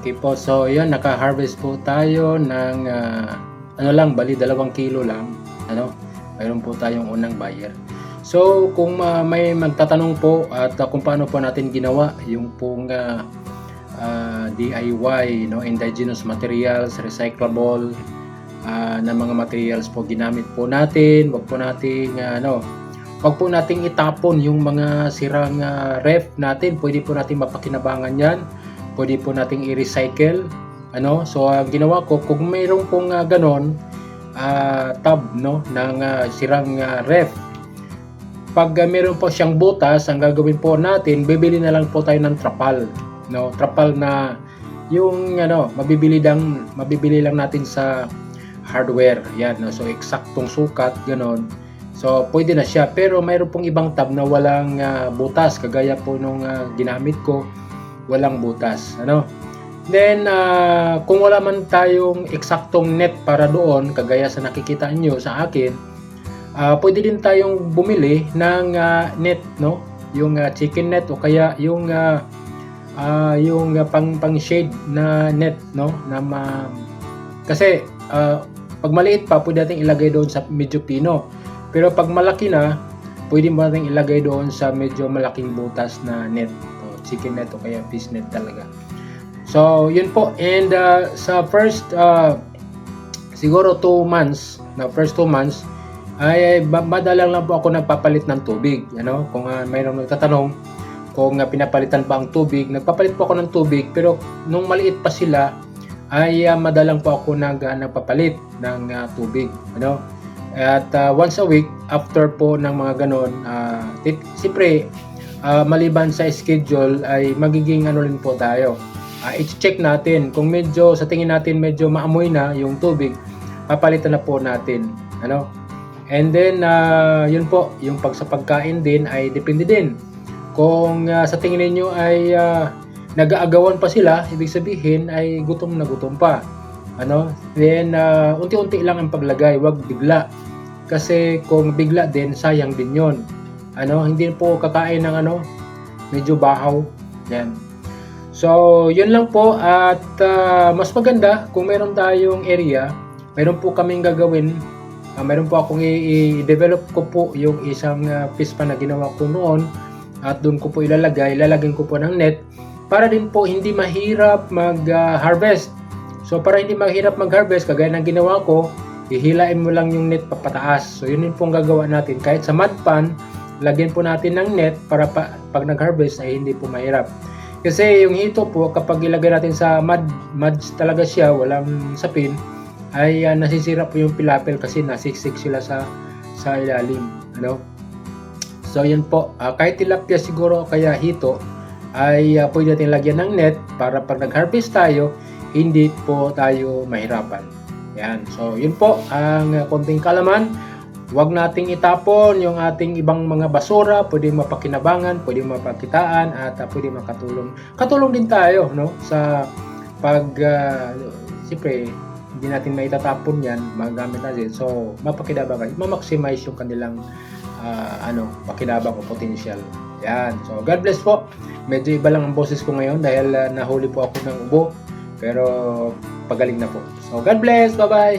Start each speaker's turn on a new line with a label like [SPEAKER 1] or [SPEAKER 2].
[SPEAKER 1] Okay po, so yun, naka-harvest po tayo ng ano lang, bali 2 kilo lang. Ano, mayroon po tayong unang buyer. So kung may magtatanong po at kung paano po natin ginawa yung pong DIY, no, indigenous materials, recyclable na mga materials po ginamit po natin. Wag po nating itapon yung mga sirang ref natin. Pwede po natin mapakinabangan yan. Pwede po nating i-recycle. Ano? So ginawa ko, kung mayroon pong ganon tub, no, ng sirang ref, pag meron po siyang butas, ang gagawin po natin, bibili na lang po tayo ng trapal, no? Trapal na yung mabibili lang natin sa hardware. Yan, no? So eksaktong sukat, ganon. So pwede na siya, pero mayroon pong ibang tab na walang butas, kagaya po nung ginamit ko, walang butas, ano. Then kung wala man tayong eksaktong net para doon, kagaya sa nakikita nyo sa akin, pwede din tayong bumili ng net, no, yung chicken net o kaya yung pang shade na net, no, na kasi pag maliit pa, pwede nating ilagay doon sa medyo pino, pero pag malaki na, pwede mo nating ilagay doon sa medyo malaking butas na net, chicken net o kaya fish net talaga. So yun po. And sa first siguro 2 months, na first 2 months ay madalang lang po ako nagpapalit ng tubig, ano. Kung mayroong nagtatanong kung pinapalitan pa ang tubig, nagpapalit po ako ng tubig, pero nung maliit pa sila ay madalang po ako nagpapalit ng tubig, ano. At once a week after po ng mga ganon, siyempre maliban sa schedule ay magiging rin po tayo, i-check natin kung medyo sa tingin natin medyo maamoy na yung tubig, papalitan na po natin, ano. And then yun po, yung sa pagkain din ay depende din. Kung sa tingin niyo ay nag-aagawan pa sila, ibig sabihin ay gutom na gutom pa, ano. Then unti-unti lang ang paglagay, wag bigla, kasi kung bigla din, sayang din yon, ano. Hindi po kakain ng medyo bahaw, yan. So yun lang po. At mas maganda kung meron tayong area, meron po kaming gagawin, meron po akong i-develop ko po yung isang fish pan na ginawa ko noon, at doon ko po lalagyan ko po ng net, para din po hindi mahirap mag-harvest. So para hindi mahirap mag-harvest, kagaya ng ginawa ko, hihilain mo lang yung net papataas. So yun din pong gagawa natin. Kahit sa mud pan, lagyan po natin ng net para pag nag-harvest ay hindi po mahirap. Kasi yung hito po, kapag ilagay natin sa mud talaga siya, walang sapin, ay nasisira po yung pilapil kasi nasiksik sila sa ilalim, ano. So yun po, kahit tilapia siguro kaya hito, ay pwede natin lagyan ng net para pag nag-harvest tayo, hindi po tayo mahirapan. Yan. So yun po ang konting kalaman. Huwag nating itapon yung ating ibang mga basura, pwedeng mapakinabangan, pwedeng mapakitaan, at pwedeng makatulong. Katulong din tayo, no, sa siyempre hindi natin maitatapon yan, magamit natin. So mapakinabangan, ma-maximize yung kanilang pakinabang o potential. Yan. So God bless po. Medyo iba lang ang boses ko ngayon dahil nahuli po ako ng ubo, pero pagaling na po. So God bless. Bye bye.